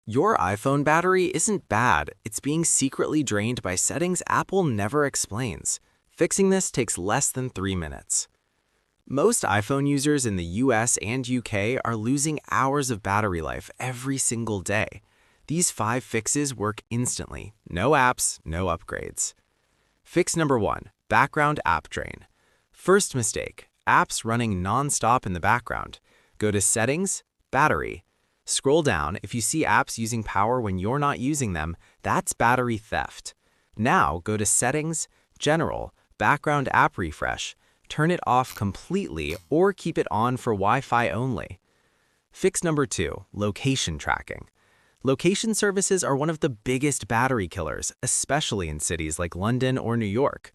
Your iPhone battery isn't bad, it's being secretly drained by settings Apple never explains. Fixing this takes less than 3 minutes. Most iPhone users in the US and UK are losing hours of battery life every single day. These 5 fixes work instantly. No apps, no upgrades. Fix number 1, background app drain. First mistake, apps running non-stop in the background. Go to Settings, Battery. Scroll down. If you see apps using power when you're not using them, that's battery theft. Now go to Settings, General, Background App Refresh. Turn it off completely or keep it on for Wi-Fi only. Fix number 2, location tracking. Location services are one of the biggest battery killers, especially in cities like London or New York.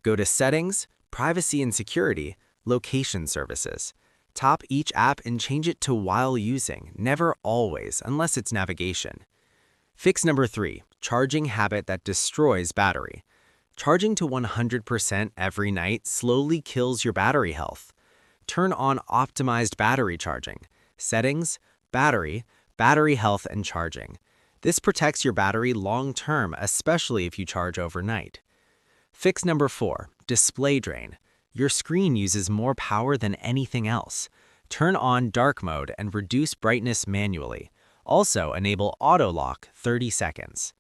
Go to Settings, Privacy and Security, Location Services. Tap each app and change it to while using, never always, unless it's navigation. Fix number 3, charging habit that destroys battery. Charging to 100% every night slowly kills your battery health. Turn on optimized battery charging. Settings, Battery, Battery Health and Charging. This protects your battery long-term, especially if you charge overnight. Fix number 4, display drain. Your screen uses more power than anything else. Turn on dark mode and reduce brightness manually. Also, enable auto lock 30 seconds.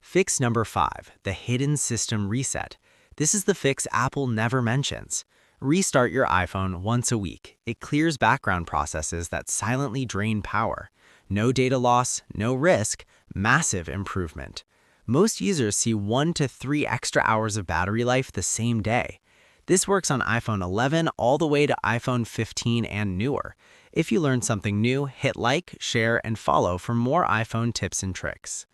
Fix number 5, the hidden system reset. This is the fix Apple never mentions. Restart your iPhone once a week. It clears background processes that silently drain power. No data loss, no risk, massive improvement. Most users see 1 to 3 extra hours of battery life the same day. This works on iPhone 11 all the way to iPhone 15 and newer. If you learned something new, hit like, share, and follow for more iPhone tips and tricks.